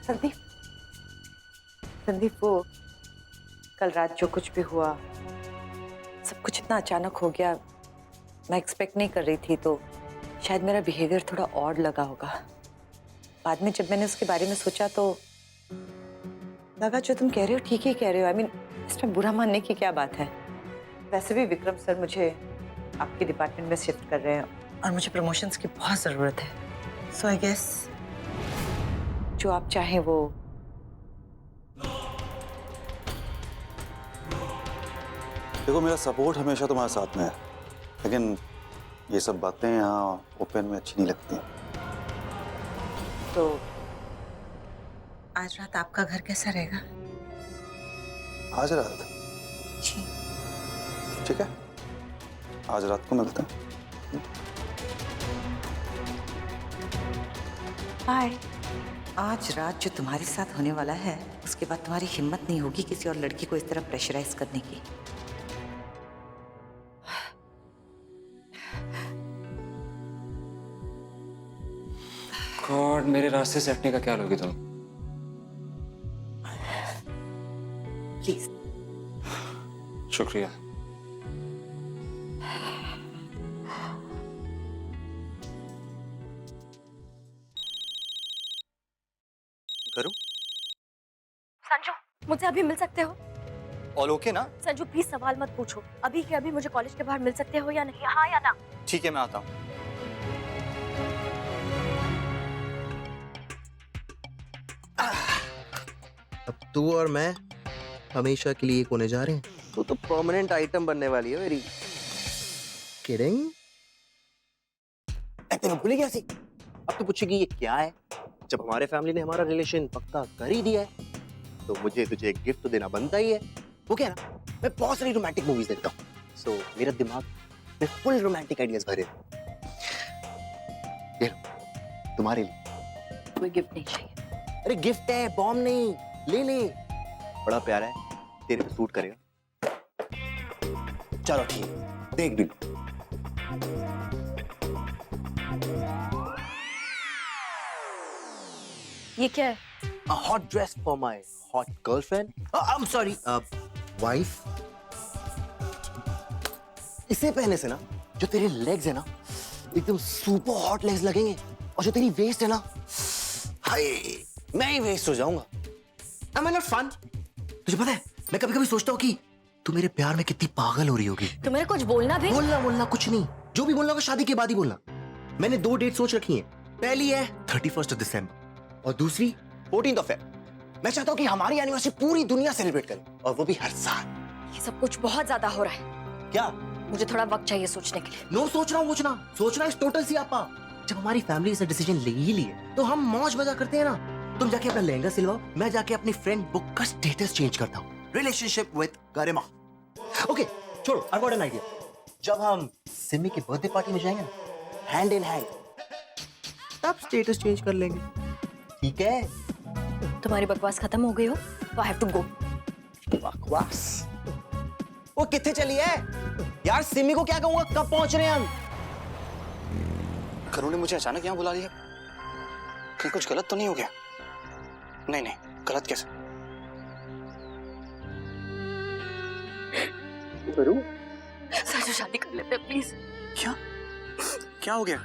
संदीप, संदीप वो कल रात जो कुछ भी हुआ सब कुछ इतना अचानक हो गया, मैं एक्सपेक्ट नहीं कर रही थी, तो शायद मेरा बिहेवियर थोड़ा ऑड लगा होगा। बाद में जब मैंने उसके बारे में सोचा तो लगा जो तुम कह रहे हो ठीक ही कह रहे हो। आई मीन इसमें बुरा मानने की क्या बात है। वैसे भी विक्रम सर मुझे आपके डिपार्टमेंट में शिफ्ट कर रहे हैं और मुझे प्रमोशंस की बहुत ज़रूरत है। सो आई गेस जो आप चाहें वो। देखो, मेरा सपोर्ट हमेशा तुम्हारे साथ में है, लेकिन ये सब बातें यहाँ ओपन में अच्छी नहीं लगती। तो आज रात आपका घर कैसा रहेगा? आज रात? जी। ठीक है, आज रात को मिलते हैं। बाय। आज रात जो तुम्हारे साथ होने वाला है उसके बाद तुम्हारी हिम्मत नहीं होगी किसी और लड़की को इस तरह प्रेशराइज करने की। गॉड, मेरे रास्ते से हटने का क्या लोगे तुम? प्लीज। शुक्रिया। करूं? संजू, मुझसे अभी मिल सकते हो? ऑल ओके ना? संजू प्लीज सवाल मत पूछो, अभी के अभी मुझे कॉलेज के बाहर मिल सकते हो या नहीं? हाँ या ना? ठीक है, मैं आता हूँ। अब तू और मैं हमेशा के लिए एक होने जा रहे हैं। तू तो परमानेंट आइटम बनने वाली है मेरी। किडिंग? तेरे भूल गया सी। अब तो पूछेगी ये क्या है? जब हमारे फैमिली ने हमारा रिलेशन पक्का कर ही दिया है तो मुझे तुझे एक गिफ्ट तो देना बनता ही है। वो क्या ना, मैं बहुत सारी रोमांटिक मूवीज देखता हूँ, सो मेरा दिमाग में फुल रोमांटिक आइडियाज भरे। ये लो, तुम्हारे लिए। कोई गिफ्ट नहीं चाहिए। अरे गिफ्ट है, बॉम्ब नहीं। ले ले, बड़ा प्यारा है, तेरे पे सूट करेगा। चलो ठीक है, देख भी लो। ये क्या है? A hot dress for my hot girlfriend. I'm sorry, wife. इसे पहनने से ना जो तेरे लेग्स है ना एकदम सुपर हॉट लेग्स लगेंगे, और जो तेरी वेस्ट है ना, हाय, मैं ही वेस्ट हो जाऊंगा। Am I not fun? तुझे पता है मैं कभी कभी सोचता हूँ कि तू मेरे प्यार में कितनी पागल हो रही होगी। तुम्हें कुछ बोलना भी? बोलना कुछ नहीं, जो भी बोलना होगा शादी के बाद ही बोलना। मैंने 2 डेट सोच रखी हैं। पहली है 31 दिसंबर और दूसरी 14 फेब। मैं चाहता हूँ कि हमारी एनिवर्सरी पूरी दुनिया सेलिब्रेट करे, और वो भी हर साल। ये सब कुछ बहुत ज्यादा हो रहा है। क्या? मुझे थोड़ा वक्त चाहिए सोचने के लिए। नो सोचना इस टोटल सियापा। जब हमारी फैमिली से डिसीजन ले ही लिए तो हम मौज मजा करते हैं ना। तुम जाके अपना लहंगा सिलवाओ, मैं जाके अपनी फ्रेंड बुक का स्टेटस चेंज करता हूँ। Relationship with Garima. ओके छोड़ो, आई गॉट एन आइडिया। जब हम सिमी की बर्थडे पार्टी में जाएंगे ना, हैंड इन हैंड, तब स्टेटस चेंज कर लेंगे। ठीक है? तुम्हारी बकवास खत्म हो गई हो तो आई हैव टू गो। बकवास? वो कितने चली है यार? सिमी को क्या कहूंगा, कब पहुंच रहे हैं हम? करुण ने मुझे अचानक यहाँ बुला लिया, कहीं कुछ गलत तो नहीं हो गया? नहीं, गलत कैसे? करूं? संजू शादी कर लेते प्लीज। क्या हो गया?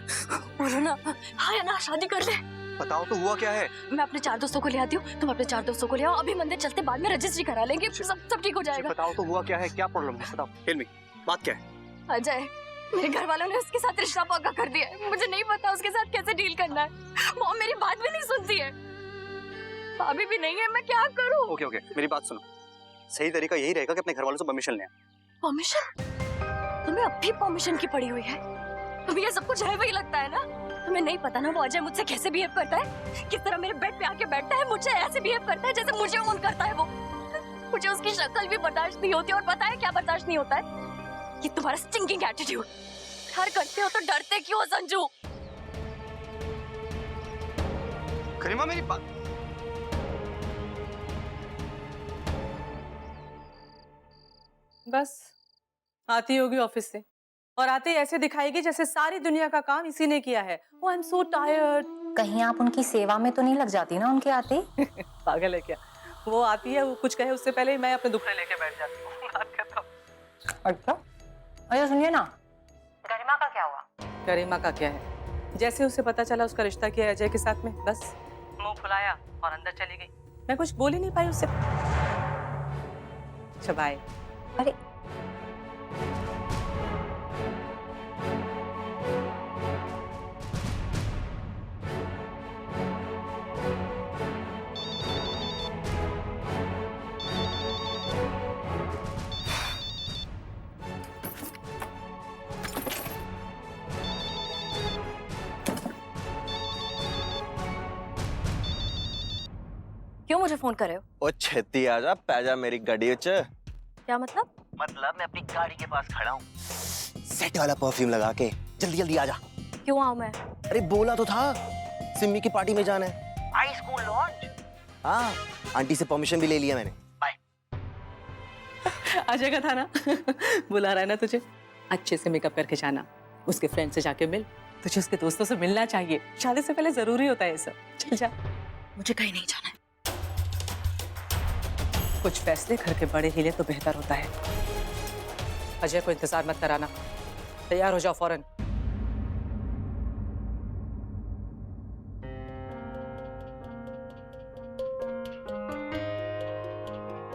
बोलो ना, हाँ या ना, शादी कर ले। बताओ तो हुआ क्या है? मैं अपने 4 दोस्तों को ले आती हूँ, तुम अपने 4 दोस्तों को ले आओ, अभी मंदिर चलते, बाद में रजिस्ट्री करा लेंगे, सब ठीक हो जाएगा। बताओ तो हुआ क्या है, क्या प्रॉब्लम है? बताओ, टेल मी, बात क्या है? अजय, मेरे घर वालों ने उसके साथ रिश्ता पक्का कर दिया है। मुझे नहीं पता उसके साथ कैसे डील करना है। वो मेरी बात भी नहीं सुनती है, भाभी भी नहीं है, मैं क्या करूं? ओके, मेरी बात सुनो। सही तरीका यही रहेगा कि अपने घर वालों से परमिशन लें। परमिशन? तुम्हें अब भी परमिशन की पड़ी हुई है? तुम्हें ये सब कुछ है वही लगता है ना? तुम्हें नहीं पता ना वो अजय मुझसे कैसे बिहेव करता है, किस तरह मेरे बेड पे आके बैठता है, मुझे ऐसे बिहेव करता है जैसे मुझे ऑन करता है वो। मुझे उसकी शक्ल भी बर्दाश्त नहीं होती, और पता है क्या बर्दाश्त नहीं होता है? कि तुम्हारा स्टिंकिंग एटीट्यूड। घर करते हो तो डरते क्यों हो संजू? गरिमा, मेरी बात। बस आती होगी ऑफिस से, और आते ही ऐसे दिखाएगी जैसे सारी दुनिया का काम इसी ने किया है। Oh, I'm so tired. कहीं आप उनकी सेवा में तो नहीं लग जाती ना उनके आते ही? पागल है क्या? वो आती है, वो कुछ कहे उससे पहले ही मैं अपने दुखड़े लेके बैठ जाती हूँ। बात खत्म। अच्छा, अरे सुनिए ना, गरिमा का क्या हुआ? गरिमा का क्या है? जैसे उसे पता चला उसका रिश्ता किया है अजय के साथ में, बस मुंह फुलाया और अंदर चली गई। मैं कुछ बोल ही नहीं पाई उससे। अच्छा बाय। अरे क्यों मुझे फोन कर रहे हो? ओ छेती आजा, पैजा मेरी गाड़ी च। क्या मतलब? मतलब मैं अपनी गाड़ी के पास खड़ा हूँ, सेट वाला परफ्यूम लगा के। जल्दी जल्दी आजा। क्यों आऊं मैं? अरे बोला तो था, सिम्मी की पार्टी में जाना है। High school launch. हाँ, आंटी से परमिशन भी ले लिया मैंने। बाय। अजय का था ना? बुला रहा है ना तुझे? अच्छे से मेकअप करके जाना, उसके फ्रेंड से जाके मिल। तुझे उसके दोस्तों से मिलना चाहिए, शादी से पहले जरूरी होता है ये सब। चल जा। मुझे कहीं नहीं जाना है। कुछ फैसले घर के बड़े हिले तो बेहतर होता है। अजय को इंतजार मत कराना, तैयार हो जाओ फौरन।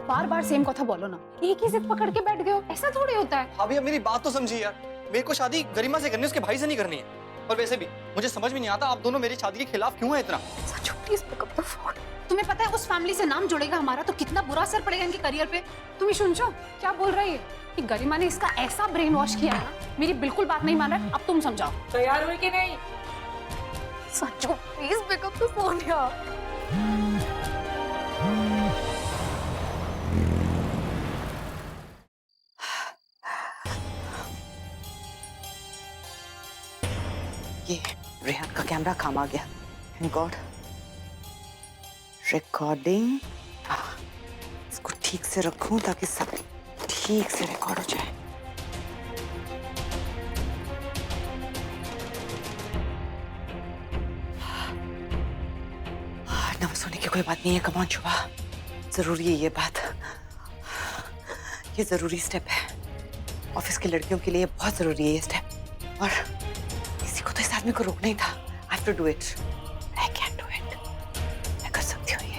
बार बार सेम कथा बोलो ना, एक ही जिद पकड़ के बैठ गए हो, ऐसा थोड़ी होता है। अभी अब मेरी बात तो समझिए यार, मेरे को शादी गरिमा से करनी है, उसके भाई से नहीं करनी है। और वैसे भी मुझे समझ में नहीं आता आप दोनों मेरी शादी के खिलाफ क्यों है इतना। सच, please pick up the phone. तुम्हें पता है उस फैमिली से नाम जुड़ेगा हमारा तो कितना बुरा असर पड़ेगा इनके करियर पे। तुम ही सुन छो क्या बोल रही है कि गरिमा ने इसका ऐसा ब्रेन वॉश किया है ना, मेरी बिल्कुल बात नहीं मान रहा है। अब तुम समझाओ। तैयार हुई कि नहीं? सचो please pick up the phone यार। ये रेहान का कैमरा काम आ गया। Thank God. रिकॉर्डिंग, इसको ठीक से रखूं ताकि सब ठीक से रिकॉर्ड हो जाए। नर्वस होने की कोई बात नहीं है। कम ऑन शुभा, जरूरी है ये बात। ये जरूरी स्टेप है, ऑफिस की लड़कियों के लिए बहुत जरूरी है ये स्टेप। और किसी को तो इस आदमी को रोकना ही था। I have to do it. I can do it. मैं कर सकती हूँ ये।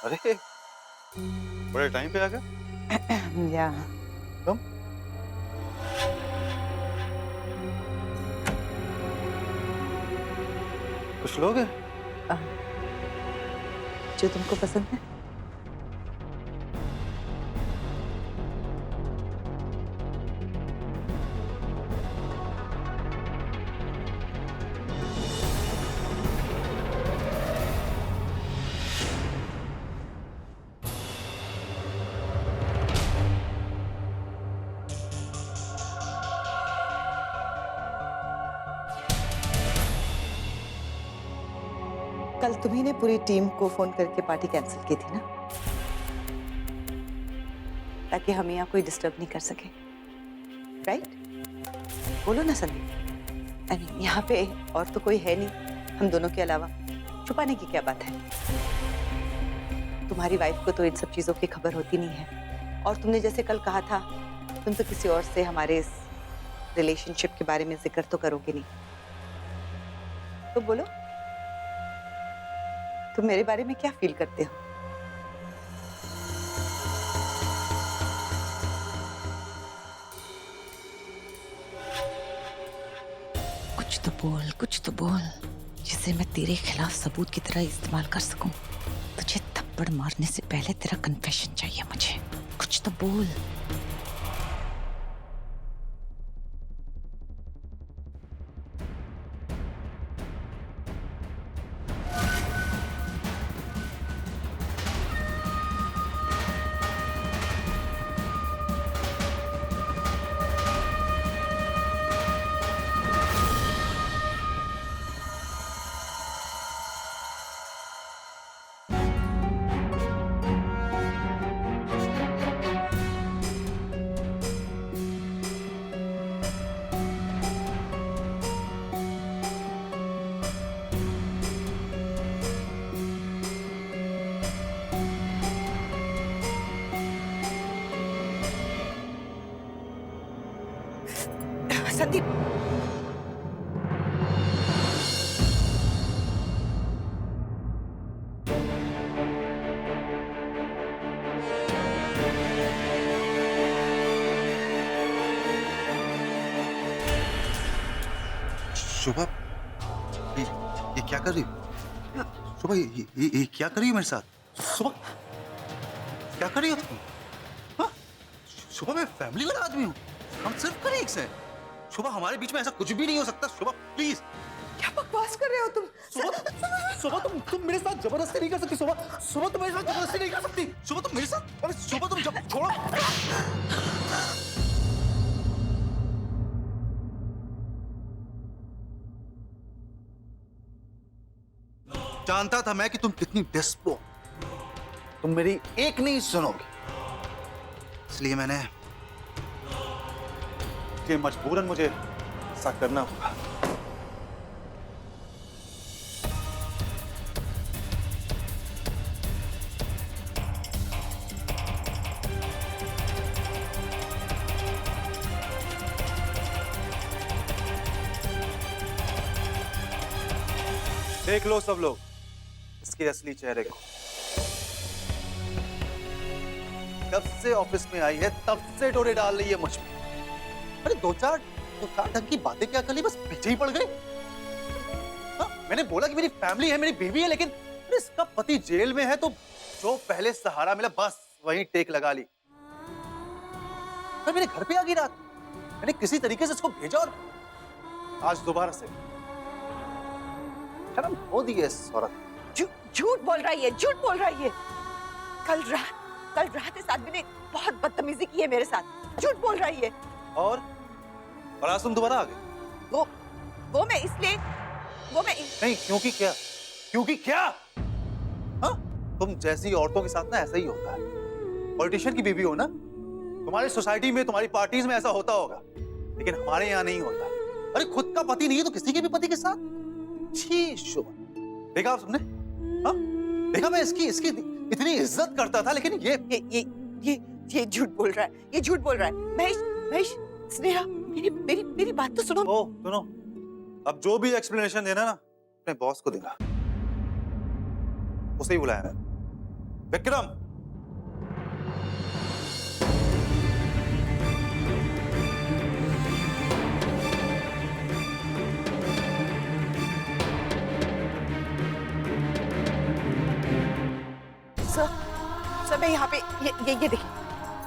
अरे बड़े टाइम पे आ गया। या तुम कुछ लोग हैं जो तुमको पसंद है। कल तुम्ही ने पूरी टीम को फोन करके पार्टी कैंसिल की थी ना, ताकि हम यहाँ कोई डिस्टर्ब नहीं कर सके, राइट? बोलो ना संदीप। यहाँ पे और तो कोई है नहीं हम दोनों के अलावा, छुपाने की क्या बात है? तुम्हारी वाइफ को तो इन सब चीजों की खबर होती नहीं है। और तुमने जैसे कल कहा था, तुम तो किसी और से हमारे इस रिलेशनशिप के बारे में जिक्र तो करोगे नहीं। तो बोलो, तुम मेरे बारे में क्या फील करते हो? कुछ तो बोल, कुछ तो बोल, जिसे मैं तेरे खिलाफ सबूत की तरह इस्तेमाल कर सकूं। तुझे थप्पड़ मारने से पहले तेरा कन्फेशन चाहिए मुझे। कुछ तो बोल। संदीप, शोभा, ये क्या कर रही हो? शोभा, ये क्या कर रही हो मेरे साथ? शोभा, क्या कर रही हो तुम? हाँ? शोभा, मैं फैमिली वाला आदमी हूँ, हम सिर्फ कलीग्स हैं। शोभा, हमारे बीच में ऐसा कुछ भी नहीं हो सकता। शोभा प्लीज। क्या बकवास कर रहे हो तुम? शोभा, तुम मेरे साथ जबरदस्ती नहीं कर सकती। शोभा, शोभा तुम मेरे साथ जबरदस्ती नहीं कर सकती। शोभा, तुम मेरे साथ, अरे शोभा तुम जब छोड़ो। जानता था मैं कि तुम कितनी डेस्पो, तुम मेरी एक नहीं सुनोगे, इसलिए मजबूरन मुझे ऐसा करना होगा। देख लो सब लोग इसके असली चेहरे को। कब से ऑफिस में आई है तब से डोरे डाल रही है मुझ में। अरे दो चार ढंग की बातें क्या कर ली, बस पीछे ही पड़ गए। हाँ, मैंने बोला कि मेरी फैमिली है, मेरी बीवी है, लेकिन इसका पति जेल में है तो जो पहले सहारा मिला बस वहीं टेक लगा ली। मेरे घर पे आ गई रात, मैंने किसी तरीके से इसको भेजा और आज दोबारा से शर्म खो दी है इस औरत। झूठ बोल रही है, झूठ बोल रही है। कल रात इस आदमी ने बहुत बदतमीजी की है मेरे साथ, झूठ बोल रही है। और आज तुम दोबारा आ गए? वो मैं नहीं, क्योंकि क्या? हाँ? तुम जैसी औरतों के साथ ना ऐसा ही होता है। पॉलिटिशियन की बीवी हो ना, तुम्हारी सोसाइटी में, तुम्हारी पार्टीज में ऐसा होता होगा, लेकिन हमारे यहाँ नहीं होता। अरे खुद का पति नहीं है तो किसी के भी पति के साथ? छी शोभा, देखा तुमने? हाँ? देखा मैं इसकी इतनी इज्जत करता था, लेकिन ये झूठ बोल रहा है, ये झूठ बोल रहा है। महेश, स्नेहा, मेरी बात तो सुनो। सुनो, अब जो भी एक्सप्लेनेशन देना ना अपने बॉस को देना। उसे ही बुलाया मैं। विक्रम, सर मैं यहाँ पे ये देखिए,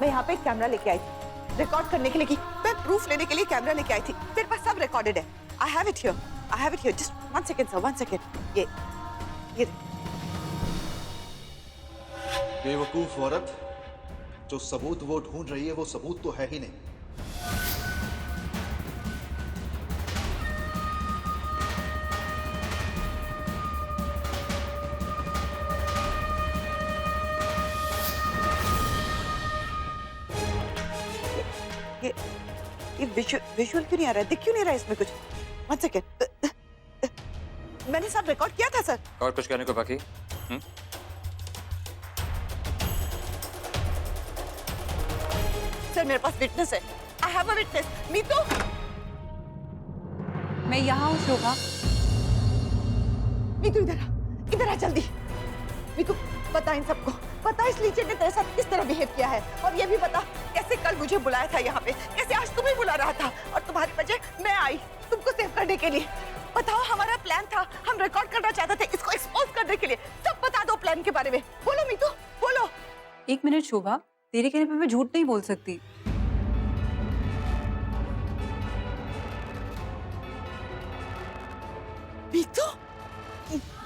मैं यहाँ पे कैमरा लेके आई थी रिकॉर्ड करने के लिए, कि मैं प्रूफ लेने के लिए कैमरा लेके आई थी। मेरे पास सब रिकॉर्डेड है। I have it here, just 1 second sir, 1 second. ये बेवकूफ औरत, जो सबूत वो ढूंढ रही है वो सबूत तो है ही नहीं। ये विजुअल क्यों नहीं आ रहा है? दिख क्यों नहीं रहा है इसमें कुछ? 1 सेकंड, मैंने सब रिकॉर्ड किया था सर। और कुछ कहने को बाकी? सर मेरे पास विटनेस है। I have a witness. Meetu, मैं यहाँ हूँ शोभा। मीतू इधर आ जल्दी। मीतू पता इन सबको, पता इस लीचर ने तेरे साथ किस तरह बिहेव किया है, और ये भी पता कैसे कल मुझे बुलाया था यहाँ पे, कैसे आज तुम्हें बुला रहा था, और तुम्हारी वजह मैं आई तुमको सेव करने के लिए। बताओ, हमारा प्लान था, हम रिकॉर्ड करना चाहते थे इसको एक्सपोज करने के लिए। सब बता दो प्लान के बारे में। बोलो मीतू, बोलो। 1 मिनट शोभा, तेरे कहने पे मैं झूठ नहीं बोल सकती।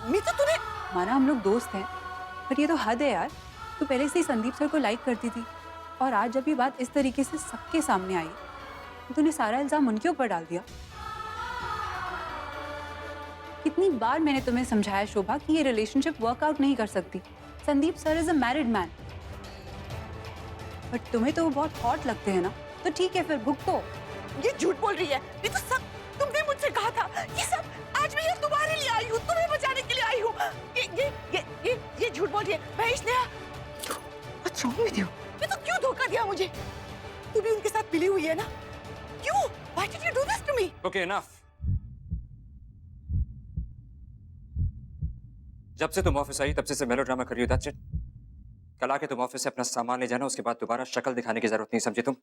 मीतू तूने, माना हम लोग दोस्त हैं, पर ये तो हद है यार। तू पहले से ही संदीप सर को लाइक करती थी, और आज जब ये बात इस तरीके से सबके सामने आई तो तूने सारा इल्जाम उनके ऊपर डाल दिया। कितनी बार मैंने तुम्हें समझाया शोभा कि ये रिलेशनशिप वर्कआउट नहीं कर सकती। Sandeep sir is a married man, but तुम्हें तो वो बहुत हॉट लगते हैं ना, तो ठीक है फिर भुगतो। ये झूठ बोल रही है। ये तो सब तुमने मुझसे कहा था। ये सब आज मैं यहाँ तुम्हारे लिए आई हूँ, तुम्हें बचाने के लिए आई हूँ। ये झूठ बोल रही है। महेश, नेहा, ये तो क्यों धोखा दिया मुझे? तू भी उनके साथ मिली हुई है ना? क्यों? Why did you do this to me? Okay, enough. जब से तुम ऑफिस आई तब से मेलोड्रामा कर रही हो, that's it. कल आके तुम ऑफिस से अपना सामान ले जाना, उसके बाद दोबारा शक्ल दिखाने की जरूरत नहीं, समझी तुम?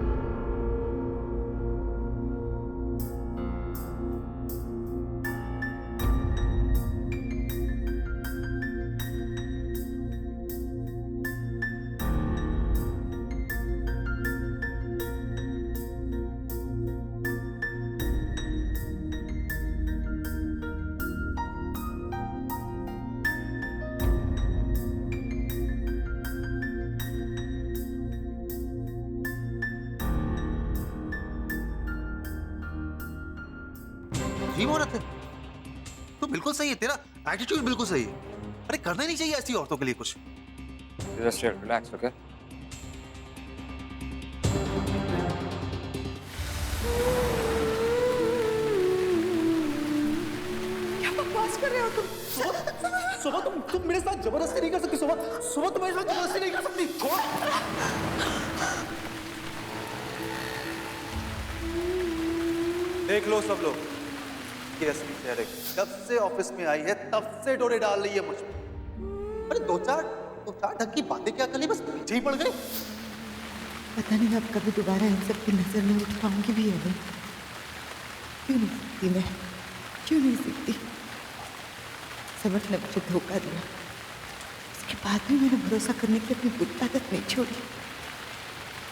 अजीब औरत है तो बिल्कुल सही है, तेरा एटीट्यूड बिल्कुल सही है। अरे करना ही नहीं चाहिए ऐसी औरतों के लिए कुछ। Just chill, relax, okay? क्या बकवास कर रहे हो तुम? सुबह तुम मेरे साथ जबरदस्ती नहीं कर सकती। सुबह तुम मेरे साथ जबरदस्ती नहीं कर सकती। छोड़। देख लो सब लोग, ये असली चेहरे जब से ऑफिस में आई है तब से डोरे डाल रही है मुझ पर। अरे दो चार ढंग की बातें क्या कर ली, बस पीछे ही पड़ गई। पता नहीं अब कभी दोबारा इन सब की नजर में उठ पाऊंगी भी है नहीं। क्यों नहीं सकती मैं? क्यों नहीं सकती? समझ ने मुझे धोखा दिया, उसके बाद भी मैंने भरोसा करने की अपनी बुरी आदत नहीं छोड़ी।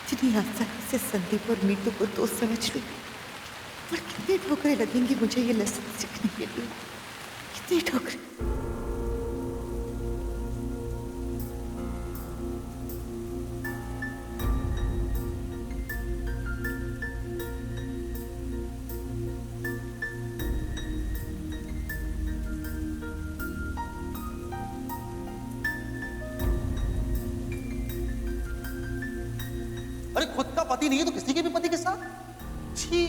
जितनी आसानी से संदीप और मीतू को दोस्त समझ ली, और कितनी ठोकरें लगेंगी मुझे ये लेसन सीखने के लिए, कितनी ठोकरें। अरे खुद का पति नहीं है तो किसी के भी पति के साथ? छी।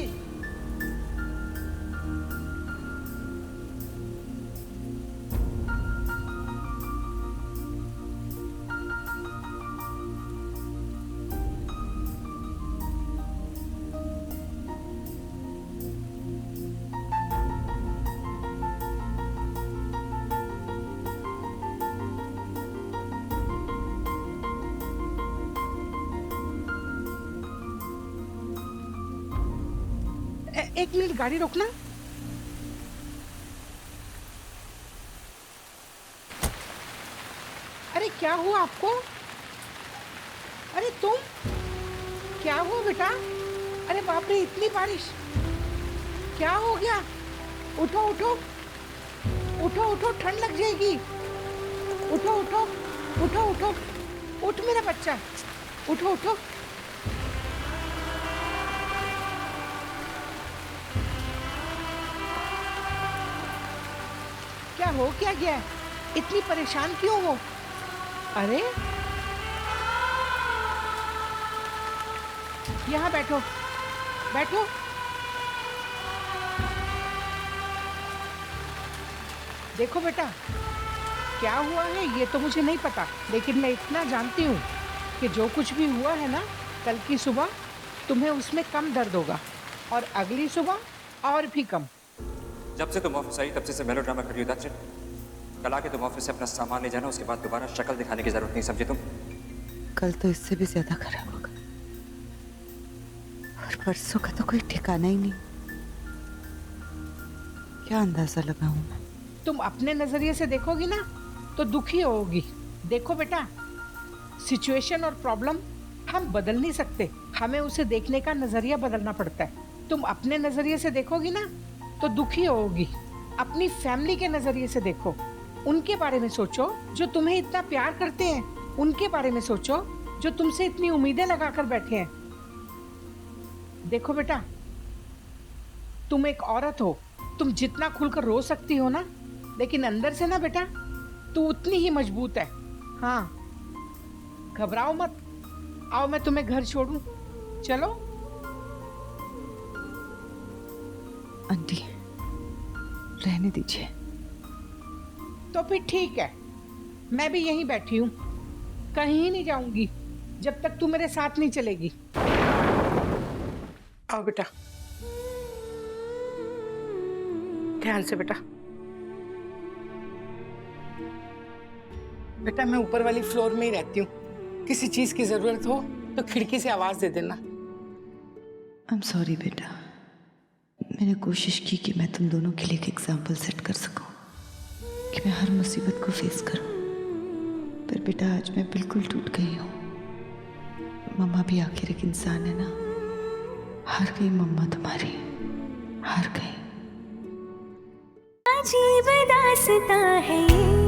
एक मिनट गाड़ी रोकना। अरे क्या हुआ आपको? अरे तुम क्या हुआ बेटा? अरे बाप रे, इतनी बारिश, क्या हो गया? उठो उठो उठो उठो, ठंड लग जाएगी। उठो उठो उठो उठो, उठ मेरा बच्चा, उठो उठो। क्या हो क्या गया? इतनी परेशान क्यों हो? अरे यहाँ बैठो बैठो। देखो बेटा, क्या हुआ है ये तो मुझे नहीं पता, लेकिन मैं इतना जानती हूँ कि जो कुछ भी हुआ है ना, कल की सुबह तुम्हें उसमें कम दर्द होगा और अगली सुबह और भी कम। जब से तुम ऑफिस आई तब से मेलोड्रामा कर रही हो, that's it. कल आके तुम ऑफिस से अपना सामान ले जाना, उसके बाद दोबारा शक्ल दिखाने की जरूरत नहीं, समझी तुम? कल तो इससे भी ज्यादा खराब होगा, और परसों का तो कोई ठिकाना ही नहीं। क्या अंदाजा लगाऊं मैं? तुम अपने नजरिए से देखोगी ना तो दुखी होगी। देखो बेटा, सिचुएशन और प्रॉब्लम हम बदल नहीं सकते, हमें उसे देखने का नजरिया बदलना पड़ता है। तुम अपने नजरिए से देखोगी ना तो दुखी होगी। अपनी फैमिली के नजरिए से देखो, उनके बारे में सोचो जो तुम्हें इतना प्यार करते हैं, उनके बारे में सोचो जो तुमसे इतनी उम्मीदें लगाकर बैठे हैं। देखो बेटा, तुम एक औरत हो, तुम जितना खुलकर रो सकती हो ना, लेकिन अंदर से ना बेटा तू उतनी ही मजबूत है। हाँ, घबराओ मत। आओ मैं तुम्हें घर छोड़ूं, चलो। आंटी, रहने दीजिए। तो फिर ठीक है, मैं भी यहीं बैठी हूँ, कहीं नहीं जाऊंगी जब तक तू मेरे साथ नहीं चलेगी। आओ बेटा। ध्यान से बेटा। बेटा मैं ऊपर वाली फ्लोर में ही रहती हूँ, किसी चीज की जरूरत हो तो खिड़की से आवाज दे देना। आई एम सॉरी बेटा, मैंने कोशिश की कि मैं तुम दोनों के लिए एक एग्जाम्पल सेट कर सकूं, कि मैं हर मुसीबत को फेस करूं, पर बेटा आज मैं बिल्कुल टूट गई हूँ। मम्मा भी आखिर एक इंसान है ना, हार गई मम्मा तुम्हारी, हार गई। अजीब दास्तां है ये।